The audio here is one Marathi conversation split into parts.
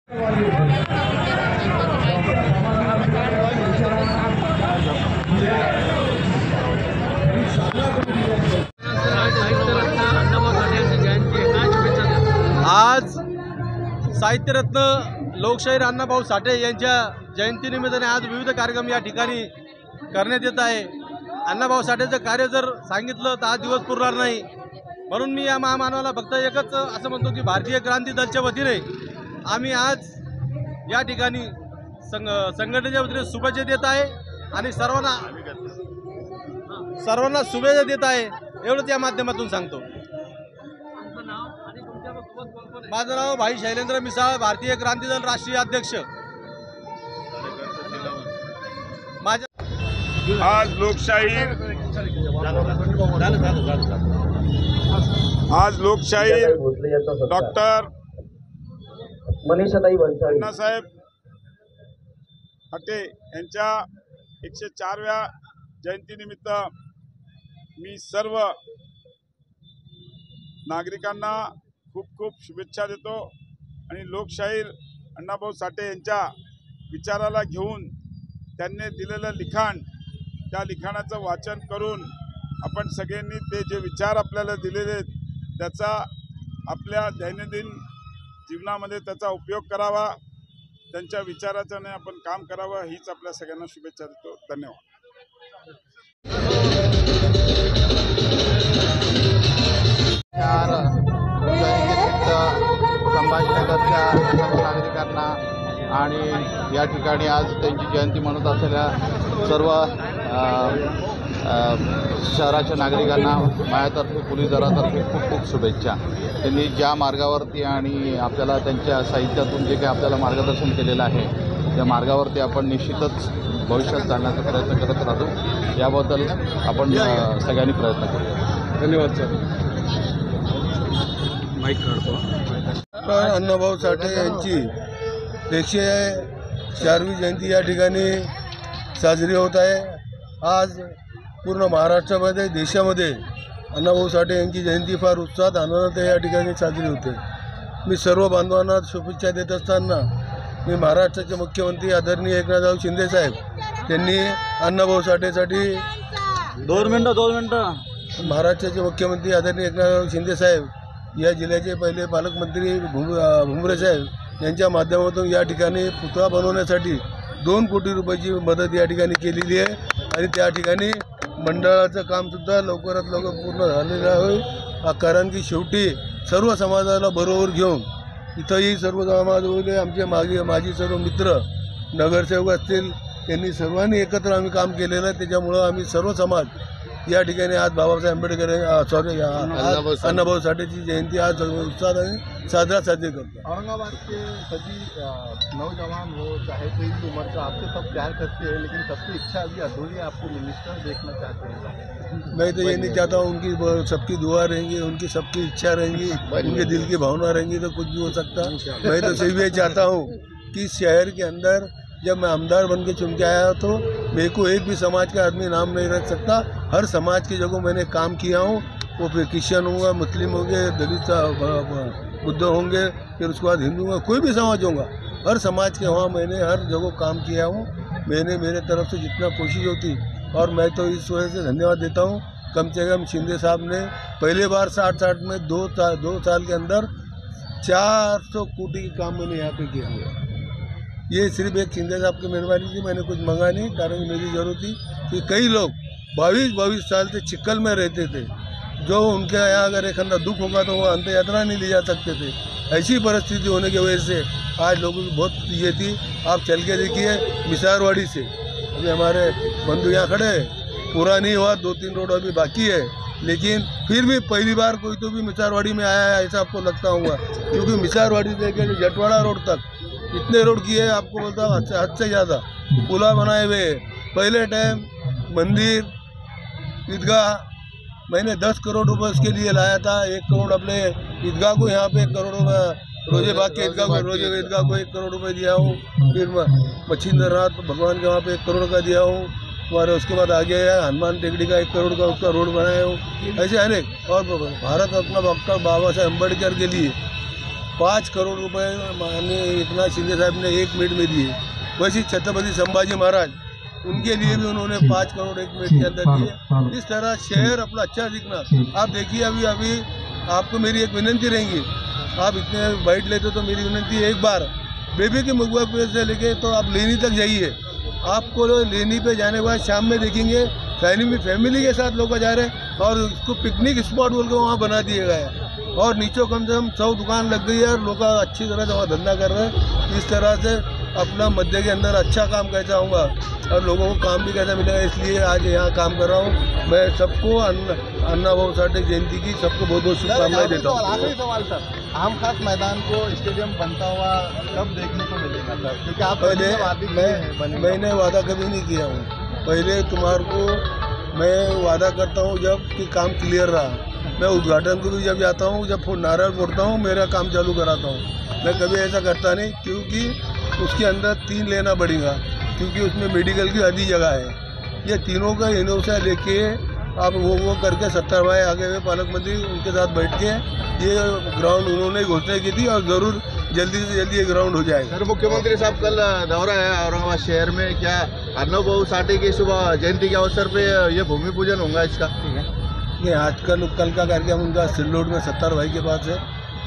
आज साहित्यरत्न लोकशाहीर अण्णाभाऊ साठे यांच्या जयंतीनिमित्ताने आज विविध कार्यक्रम या ठिकाणी करण्यात येत आहे। अण्णाभाऊ साठेचं कार्य जर सांगितलं तर आज दिवस पुरणार नाही, म्हणून मी या महामानवाला फक्त एकच असं म्हणतो की भारतीय क्रांती दलच्या वतीने आम्ही आज या ठिकाणी संघटनेच्या वतीने शुभेच्छा देत आहे आणि सर्वांना शुभेच्छा देत आहे, एवढंच या माध्यमातून सांगतो। माझं नाव भाई शैलेंद्र मिसाळ, भारतीय क्रांती दल राष्ट्रीय अध्यक्ष। आज लोकशाहीर डॉक्टर अण्णासाहेब साठे यांच्या 104व्या जयंतीनिमित्त मी सर्व नागरिकांना खूप खूप शुभेच्छा देतो आणि लोकशाहीर अण्णाभाऊ साठे यांच्या विचाराला घेऊन त्यांनी दिलेलं लिखाण, त्या लिखाणाचं वाचन करून आपण सगळ्यांनी ते जे विचार आपल्याला दिलेले आहेत त्याचा आपल्या दैनंदिन जीवनामध्ये त्याचा उपयोग करावा, त्यांच्या विचाराने आपण काम करावं, हीच आपल्या सगळ्यांना शुभेच्छा देतो। धन्यवाद। संभाजीनगरच्या सर्व नागरिकांना आणि या ठिकाणी आज त्यांची जयंती म्हणत असलेल्या सर्व शहराच्या नागरिकांना माझ्यातर्फे पोलीस दलातर्फे खूप खूप शुभेच्छा। त्यांनी ज्या मार्गावरती आणि आपल्याला त्यांच्या साहित्यातून जे काही आपल्याला मार्गदर्शन केलेलं आहे त्या मार्गावरती आपण निश्चितच भविष्यात जाण्याचा प्रयत्न करत राहतो, याबद्दल आपण सगळ्यांनी प्रयत्न करूया। धन्यवाद सर। माईक काढतो। अण्णाभाऊ साठे यांची 104वी जयंती या ठिकाणी साजरी होत आहे। आज पूर्ण महाराष्ट्रामध्ये, देशामध्ये अण्णाभाऊ साठे यांची जयंती फार उत्साहात आनंदात या ठिकाणी साजरी होते। मी सर्व बांधवांना शुभेच्छा देत असताना मी महाराष्ट्राचे मुख्यमंत्री आदरणीय एकनाथराव शिंदे साहेब त्यांनी अण्णाभाऊ साठेसाठी 2 मिनिटं महाराष्ट्राचे मुख्यमंत्री आदरणीय एकनाथराव शिंदे साहेब, या जिल्ह्याचे पहिले पालकमंत्री भुमरे साहेब यांच्या माध्यमातून या ठिकाणी पुतळा बनवण्यासाठी 2 कोटी रुपयाची मदत या ठिकाणी केलेली आहे आणि त्या ठिकाणी मंडळाचं कामसुद्धा लवकरात लवकर पूर्ण झालेलं आहे। कारण की शेवटी सर्व समाजाला बरोबर घेऊन इथंही सर्व समाज होते, आमचे माझी सर्व मित्र नगरसेवक असतील, त्यांनी सर्वांनी एकत्र आम्ही काम केलेलं आहे। त्याच्यामुळं आम्ही सर्व समाज या ठिकाणी आज बाबासाहेब आंबेडकर अण्णाभाऊ साठेची जयंती आज उत्साहाने साजरी करतो। औरंगाबाद के सभी नौजवान हो चाहे कोई भी उम्र का आपसे सब प्यार करते हैं, लेकिन सबकी इच्छा अभी अधूरी है, आपको मिनिस्टर देखना चाहते हैं। मैं तो ये नहीं चाहता हूँ, उनकी सबकी दुआ रहेंगी, उनकी सबकी इच्छा रहेंगी, उनके दिल की भावना रहेंगी तो कुछ भी हो सकता है। मैं तो सिर्फ ये चाहता हूँ कि शहर के अंदर जब मैं आमदार बन के चुन के आया तो मेरे को एक भी समाज का आदमी नाम नहीं रख सकता। हर समाज की जगह मैंने काम किया हूँ, वो फिर क्रिश्चियन होगा, मुस्लिम होंगे, दलित बुद्ध होंगे, फिर उसके बाद हिंदू होंगे, कोई भी समाज होगा, हर समाज के वहाँ मैंने हर जगह काम किया हूँ। मैंने मेरे तरफ से जितना कोशिश होती, और मैं तो इस वजह से धन्यवाद देता हूँ, कम से कम शिंदे साहब ने पहले बार 60 में 2 साल के अंदर 400 कोटी का काम मैंने यहाँ पे किया हुआ। ये सिर्फ एक शिंदे साहब की मेहरबानी थी, मैंने कुछ मंगा नहीं, कारण मेरी जरूरत थी कि कई लोग 22 साल से चिक्कल में रहते थे, जो उनके यहाँ अगर एक अंदर दुख होगा तो वो अंत यात्रा नहीं ले जा सकते थे। ऐसी परिस्थिति होने की वजह से आज लोगों की बहुत ये थी। आप चल के देखिए मिसारवाड़ी से, अभी हमारे बंधु यहाँ खड़े हैं, पूरा नहीं हुआ, 2-3 रोड अभी बाकी है, लेकिन फिर भी पहली बार कोई तो भी मिसारवाड़ी में आया है ऐसा आपको लगता होगा, क्योंकि मिसारवाड़ी से लेकर जटवाड़ा रोड तक इतने रोड किए, आपको बोलता हूँ हद से ज़्यादा पुला बनाए हुए। पहले टाइम मंदिर, ईदगाह मैंने 10 करोड़ रुपए उसके लिए लाया था। 1 करोड़ अपने ईदगाह को, यहाँ पे 1 करोड़ रोजे बाग के ईदगाह को 1 करोड़ रुपए दिया हूँ। फिर मच्छिंद्रनाथ भगवान के वहाँ पे 1 करोड़ का दिया हूँ। और उसके बाद आगे है हनुमान टेकड़ी का 1 करोड़ का उसका रोड बनाया हूँ। ऐसे अनेक, और भारत रत्न डॉक्टर बाबा साहेब अम्बेडकर के लिए 5 करोड़ रुपए माननीय एकनाथ शिंदे साहब ने 1 मिनट में दिए, वैसे छत्रपति संभाजी महाराज उनके लिए भी उन्होंने 5 करोड़ 1 मिनट के अंदर दिए। इस तरह शहर अपना अच्छा दिखना। आप देखिए अभी आपको मेरी एक विनंती रहेगी, आप इतने बाइट लेते तो मेरी विनंती है, एक बार बेबी के मगुआ पे से लेके तो आप लेनी तक जाइए। आपको लेनी पे जाने के बाद शाम में देखेंगे फैमिली के साथ लोग जा रहे हैं और उसको पिकनिक स्पॉट बोल के वहाँ बना दिया गया है और नीचे कम से कम 100 दुकान लग गई है और लोग अच्छी तरह से वहाँ धंधा कर रहे हैं। इस तरह से अपना मध्य के अंदर अच्छा काम कैसा होगा और लोगों को काम भी कैसा मिलेगा, इसलिए आज यहाँ काम कर रहा हूँ। मैं सबको अन्ना भाऊ साठे जयंती की सबको बहुत बहुत शुभकामनाएं देता हूँ। आखिरी सवाल सर, आम खास मैदान को स्टेडियम बनता हुआ कब देखने को मिलेगा सर? क्योंकि आप पहले मैंने वादा कभी नहीं किया हूँ, पहले तुम्हारे को मैं वादा करता हूँ जब कि काम क्लियर रहा। मैं उद्घाटन को भी जब जाता हूँ, जब नारा फोड़ता हूँ, मेरा काम चालू कराता हूँ। मैं कभी ऐसा करता नहीं, क्योंकि उसके अंदर 3 लेना पड़ेगा, क्योंकि उसमें मेडिकल की आधी जगह है। ये तीनों का इनोसा लेके आप वो करके 70 भाई आगे हुए पालक मंत्री उनके साथ बैठ के ये ग्राउंड उन्होंने घोषणा की थी और ज़रूर जल्दी से जल्दी ये ग्राउंड हो जाएगा। सर, मुख्यमंत्री साहब कल दौरा है औरंगाबाद शहर में, क्या अन्ना भाऊ साठे की सुबह जयंती के अवसर पे ये भूमि पूजन होगा इसका? नहीं, आज कल का कार्यक्रम उनका सिल्लोड में 70 भाई के पास है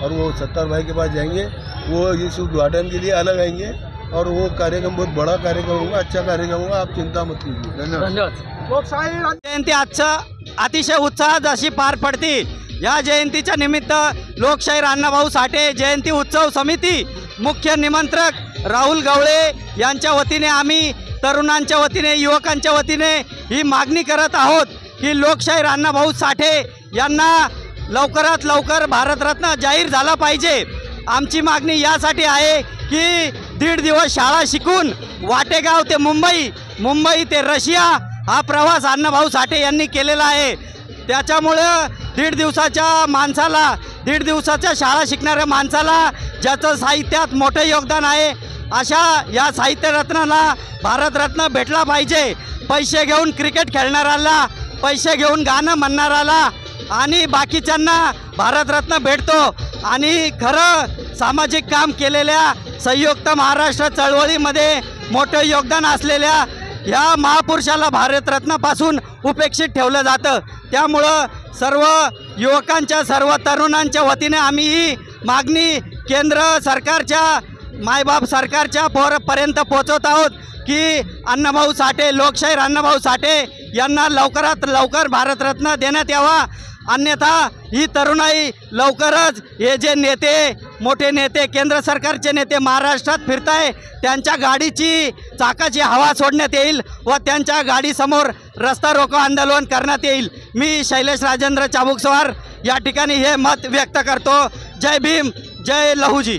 और वो 70 भाई के पास जाएंगे, वो इस उद्घाटन के लिए अलग आएंगे और वो कार्यक्रम बहुत बड़ा कार्यक्रम होगा, अच्छा कार्यक्रम होगा, आप चिंता मत कीजिए। धन्यवाद। जयंती आजचं अतिशय उत्साहात अशी पार पडती। या जयंतीच्या निमित्त लोकशाहीर अण्णाभाऊ साठे जयंती उत्सव समिती मुख्य निमंत्रक राहुल गवळे यांच्या वतीने आम्ही तरुणांच्या वतीने युवकांच्या वतीने ही मागणी करत आहोत की लोकशाहीर अण्णाभाऊ साठे यांना लवकरात लवकर भारतरत्न जाहीर झाला पाहिजे। आमची मागणी यासाठी आहे की 1.5 दिवस शाळा शिकून वाटेगाव ते मुंबई ते रशिया हा प्रवास अण्णाभाऊ साठे यांनी केलेला आहे। त्याच्यामुळं 1.5 दिवसाच्या माणसाला 1.5 दिवसाच्या शाळा शिकणाऱ्या माणसाला ज्याचं साहित्यात मोठं योगदान आहे, अशा या साहित्यरत्नाला भारतरत्न भेटला पाहिजे। पैसे घेऊन क्रिकेट खेळणाऱ्याला, पैसे घेऊन गाणं म्हणणाऱ्याला आणि बाकीच्यांना भारतरत्न भेटतो आणि खरं सामाजिक काम केलेल्या संयुक्त महाराष्ट्र चळवळीमध्ये मोठं योगदान असलेल्या या महापुरुषाला भारतरत्नापासून उपेक्षित ठेवलं जातं। त्यामुळं सर्व युवकांच्या सर्व तरुणांच्या वतीने आम्ही ही मागणी केंद्र सरकारच्या मायबाप सरकारच्या पर्यंत पोहोचवत आहोत की अण्णाभाऊ साठे लोकशाहीर अण्णाभाऊ साठे यांना लवकरात लवकर भारतरत्न देण्यात यावा। अन्यथा ही तरुणाई लवकरच हे जे नेते मोठे नेते केंद्र सरकारचे नेते महाराष्ट्रात फिरताय त्यांच्या गाडीची चाकाची हवा सोडण्यात येईल व त्यांच्या गाडीसमोर रस्ता रोको आंदोलन करण्यात येईल। मी शैलेश राजेंद्र चाबुकस्वार या ठिकाणी हे मत व्यक्त करतो। जय भीम, जय लहूजी।